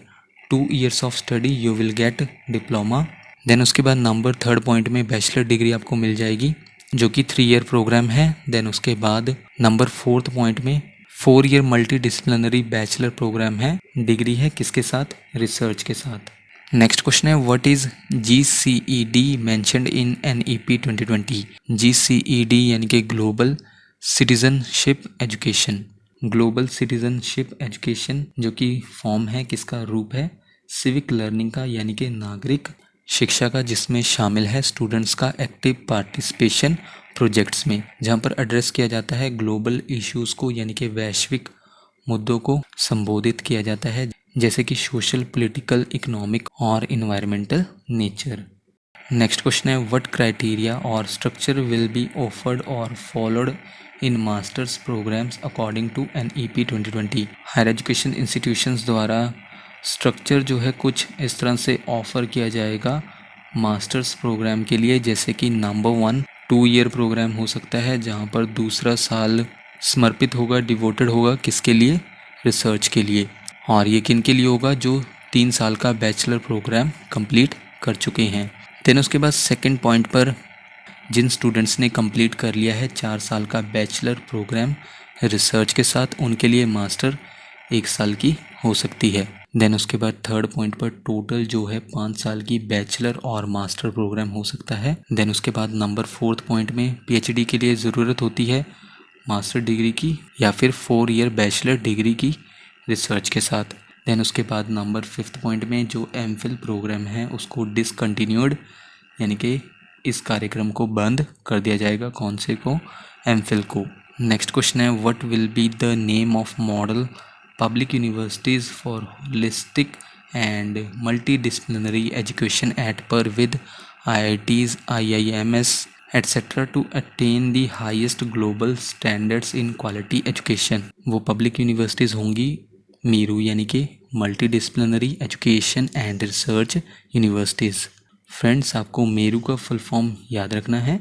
2 years of study you will get diploma. Then उसके बाद नंबर 3 पॉइंट में बैचलर डिग्री आपको मिल जाएगी जो कि 3 ईयर प्रोग्राम है। देन उसके बाद नंबर 4 पॉइंट में 4 year multi disciplinary bachelor programme है, डिग्री है किसके साथ, रिसर्च के साथ। नेक्स्ट क्वेश्चन है, what is GCED mentioned in NEP 2020। GCED यानी कि global citizenship education, global citizenship education जो कि फॉर्म है किसका, रूप है सिविक लर्निंग का यानी कि नागरिक शिक्षा का, जिसमें शामिल है स्टूडेंट्स का एक्टिव पार्टिसिपेशन प्रोजेक्ट्स में, जहाँ पर एड्रेस किया जाता है ग्लोबल इश्यूज़ को यानी कि वैश्विक मुद्दों को संबोधित किया जाता है, जैसे कि सोशल, पॉलिटिकल, इकोनॉमिक और इन्वायरमेंटल नेचर। नेक्स्ट क्वेश्चन है, व्हाट क्राइटेरिया और स्ट्रक्चर विल बी ऑफर्ड और followed in masters programmes according to NEP 2020। Higher education institutions द्वारा स्ट्रक्चर जो है कुछ इस तरह से ऑफ़र किया जाएगा मास्टर्स प्रोग्राम के लिए, जैसे कि नंबर 1 2 ईयर प्रोग्राम हो सकता है जहाँ पर दूसरा साल समर्पित होगा, डिवोटेड होगा किसके लिए, रिसर्च के लिए, और ये किन के लिए होगा, जो 3 साल का बैचलर प्रोग्राम कंप्लीट कर चुके हैं। देन उसके बाद सेकंड पॉइंट पर, जिन स्टूडेंट्स ने कंप्लीट कर लिया है 4 साल का बैचलर प्रोग्राम रिसर्च के साथ, उनके लिए मास्टर 1 साल की हो सकती है। देन उसके बाद थर्ड पॉइंट पर टोटल जो है 5 साल की बैचलर और मास्टर प्रोग्राम हो सकता है। देन उसके बाद नंबर 4 पॉइंट में PhD के लिए ज़रूरत होती है मास्टर डिग्री की या फिर 4 ईयर बैचलर डिग्री की रिसर्च के साथ। देन उसके बाद नंबर 5 पॉइंट में जो MPhil प्रोग्राम है उसको डिसकंटिन्यूड यानी कि इस कार्यक्रम को बंद कर दिया जाएगा, कौन से को, MPhil को। नेक्स्ट क्वेश्चन है, what will be the name of model public universities for holistic and multidisciplinary education at par with IITs, IIMs, etc. to attain the highest global standards in quality education। वो public universities MERU मीरू यानी कि multi disciplinary education and research universities. Friends, आपको MERU का full form याद रखना है,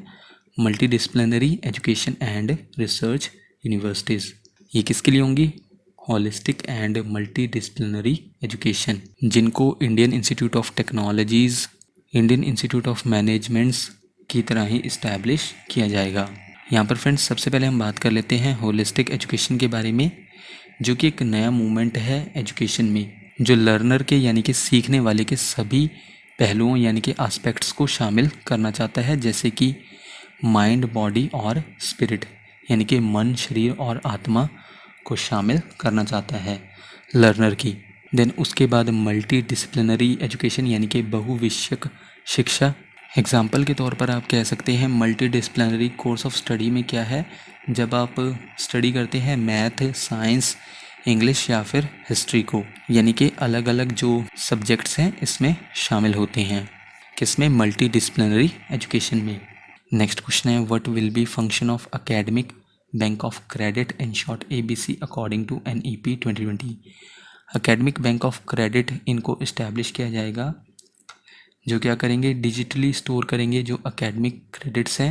multi disciplinary education and research universities. ये किसके लिए होंगी, holistic and multi disciplinary education, जिनको Indian institute of technologies, Indian institute of managements की तरह ही इस्टेब्लिश किया जाएगा। यहाँ पर फ्रेंड्स सबसे पहले हम बात कर लेते हैं होलिस्टिक एजुकेशन के बारे में, जो कि एक नया मूवमेंट है एजुकेशन में, जो लर्नर के यानी कि सीखने वाले के सभी पहलुओं यानी कि एस्पेक्ट्स को शामिल करना चाहता है, जैसे कि माइंड, बॉडी और स्पिरिट यानी कि मन, शरीर और आत्मा को शामिल करना चाहता है लर्नर की। देन उसके बाद मल्टी डिसिप्लिनरी एजुकेशन यानी कि बहुविषयक शिक्षा। एग्जाम्पल के तौर पर आप कह सकते हैं multi disciplinary course of study में क्या है, जब आप स्टडी करते हैं मैथ, साइंस, इंग्लिश या फिर हिस्ट्री को, यानी कि अलग अलग जो सब्जेक्ट्स हैं इसमें शामिल होते हैं, किसमें, मल्टी डिसिप्लिनरी एजुकेशन में। नेक्स्ट क्वेश्चन है, what will be function of academic bank of credit in short ABC according to NEP 2020। Academic bank of credit इनको इस्टेब्लिश किया जाएगा, जो क्या करेंगे, डिजिटली स्टोर करेंगे जो एकेडमिक क्रेडिट्स हैं,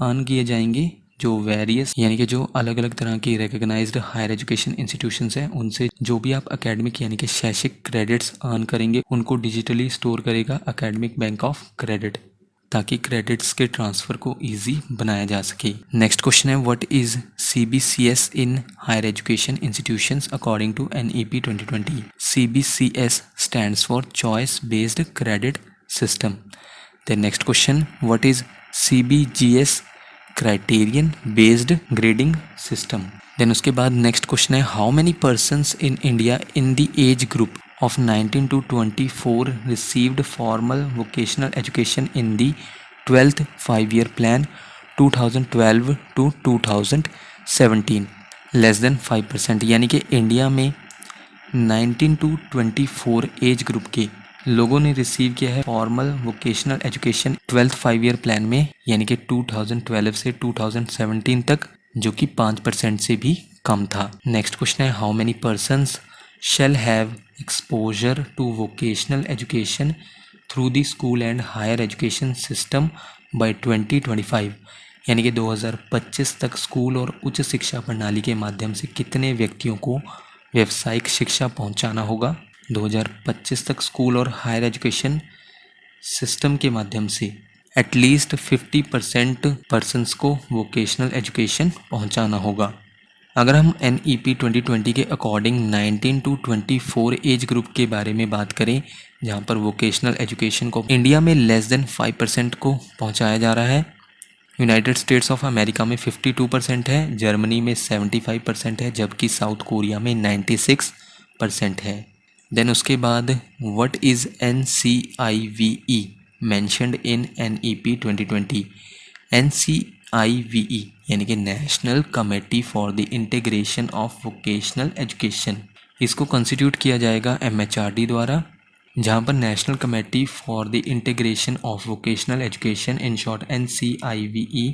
अर्न किए जाएंगे जो वेरियस यानी कि जो अलग अलग तरह की रिकग्नाइज्ड हायर एजुकेशन इंस्टीट्यूशंस हैं उनसे जो भी आप एकेडमिक यानी कि शैक्षिक क्रेडिट्स अर्न करेंगे उनको डिजिटली स्टोर करेगा एकेडमिक बैंक ऑफ क्रेडिट, ताकि क्रेडिट्स के ट्रांसफ़र को इजी बनाया जा सके। नेक्स्ट क्वेश्चन है, what is CBCS in higher education institutions according to NEP 2020। CBCS stands for choice based credit system. The next question, what is CBGS criterion based grading system. Then उसके बाद next question है, how many persons in India in the age group of 19 to 24 received formal vocational education in the 12th 5-year plan 2012 to 2017 less than 5%। यानी कि India में 19 to 24 age group के लोगों ने receive किया है formal vocational education 12th 5-year plan में, यानी कि 2012 से 2017 तक, जो कि 5% से भी कम था। नेक्स्ट क्वेश्चन है, how many persons shall have exposure to vocational education through the school and higher education system by 2025। यानी कि 2025 तक स्कूल और उच्च शिक्षा प्रणाली के माध्यम से कितने व्यक्तियों को व्यावसायिक शिक्षा पहुंचाना होगा। 2025 तक स्कूल और हायर एजुकेशन सिस्टम के माध्यम से एटलीस्ट 50% पर्सनस को वोकेशनल एजुकेशन पहुंचाना होगा। अगर हम NEP 2020 के अकॉर्डिंग 19 टू 24 एज ग्रुप के बारे में बात करें, जहां पर वोकेशनल एजुकेशन को इंडिया में लेस देन 5% को पहुंचाया जा रहा है। यूनाइटेड स्टेट्स ऑफ अमेरिका में 52% है, जर्मनी में 75% है, जबकि साउथ कोरिया में 96% है। देन उसके बाद what is NCIVE mentioned in NEP 2020। NCIVE यानी कि national committee for the integration of vocational education, इसको कंस्टिट्यूट किया जाएगा MHRD द्वारा, जहाँ पर national committee for the integration of vocational education in short NCIVE,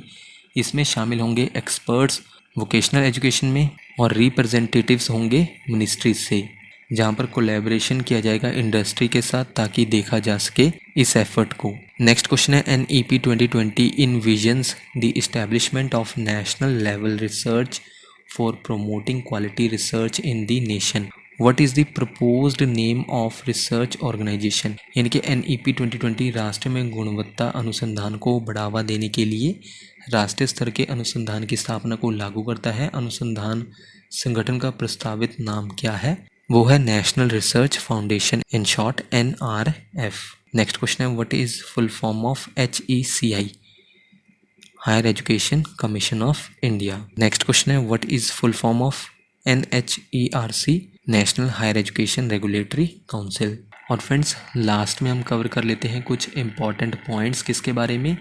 इसमें शामिल होंगे एक्सपर्ट्स वोकेशनल एजुकेशन में और रिप्रेजेंटेटिव्स होंगे मिनिस्ट्री से, जहाँ पर कोलैबोरेशन किया जाएगा इंडस्ट्री के साथ ताकि देखा जा सके इस एफर्ट को। नेक्स्ट क्वेश्चन है, NEP 2020 envisions the establishment of national level research for promoting quality research in the nation. What is the proposed name of research organization? यानी कि NEP 2020 राष्ट्र में गुणवत्ता अनुसंधान को बढ़ावा देने के लिए राष्ट्रीय स्तर के अनुसंधान की स्थापना को लागू करता है। अनुसंधान संगठन का प्रस्तावित नाम क्या है? वो है national research foundation, in short NRF। Next question है, what is full form of HECI, higher education commission of India. Next question है, what is full form of NHERC, national higher education regulatory council. और friends, last में हम cover कर लेते हैं कुछ important points किसके बारे में,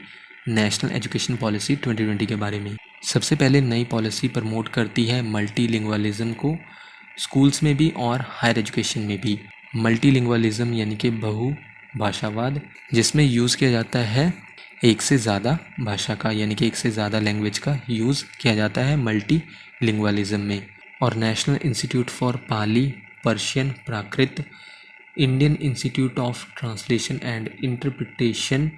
नेशनल एजुकेशन पॉलिसी 2020 के बारे में। सबसे पहले नई पॉलिसी प्रमोट करती है मल्टीलिंगुअलिज्म को स्कूल्स में भी और हायर एजुकेशन में भी। मल्टीलिंगुअलिज्म यानी कि बहुभाषावाद, जिसमें यूज़ किया जाता है एक से ज़्यादा भाषा का, यानी कि एक से ज़्यादा लैंग्वेज का यूज़ किया जाता है मल्टीलिंगुअलिज्म में। और national institute for Pali, Persian, Prakrit, Indian institute of translation and interpretation,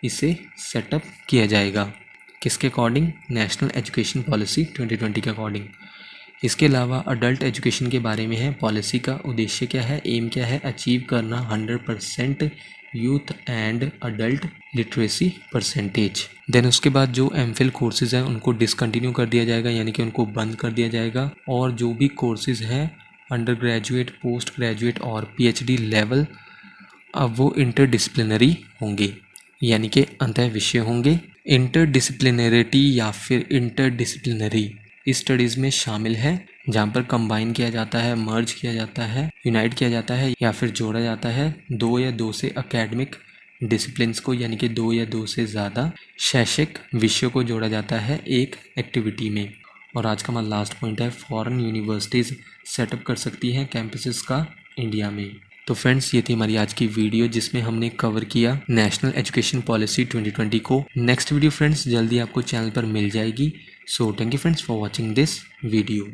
इसे सेटअप किया जाएगा किसके अकॉर्डिंग, नेशनल एजुकेशन पॉलिसी 2020 के अकॉर्डिंग। इसके अलावा अडल्ट एजुकेशन के बारे में है, पॉलिसी का उद्देश्य क्या है, एम क्या है, अचीव करना 100% youth and adult literacy percentage. Then उसके बाद जो MPhil कोर्सेज़ हैं उनको डिसकंटिन्यू कर दिया जाएगा, यानी कि उनको बंद कर दिया जाएगा, और जो भी कोर्सेज़ हैं अंडर ग्रेजुएट, पोस्ट ग्रेजुएट और PhD लेवल, अब वो इंटरडिसिप्लिनरी होंगे, यानी कि अंतः विषय होंगे। इंटरडिसिप्लिनरिटी या फिर इंटरडिसिप्लिनरी इस स्टडीज़ में शामिल है, जहाँ पर कंबाइन किया जाता है, मर्ज किया जाता है, यूनाइट किया जाता है या फिर जोड़ा जाता है 2 या 2 से एकेडमिक डिसिप्लिन्स को, यानी कि 2 या 2 से ज़्यादा शैक्षिक विषयों को जोड़ा जाता है एक एक्टिविटी में। और आज का हमारा लास्ट पॉइंट है, फॉरेन यूनिवर्सिटीज़ सेटअप कर सकती हैं कैंपसेस का इंडिया में। तो फ्रेंड्स, ये थी हमारी आज की वीडियो जिसमें हमने कवर किया नेशनल एजुकेशन पॉलिसी 2020 को। नेक्स्ट वीडियो फ्रेंड्स जल्दी आपको चैनल पर मिल जाएगी। So thank you friends for watching this video.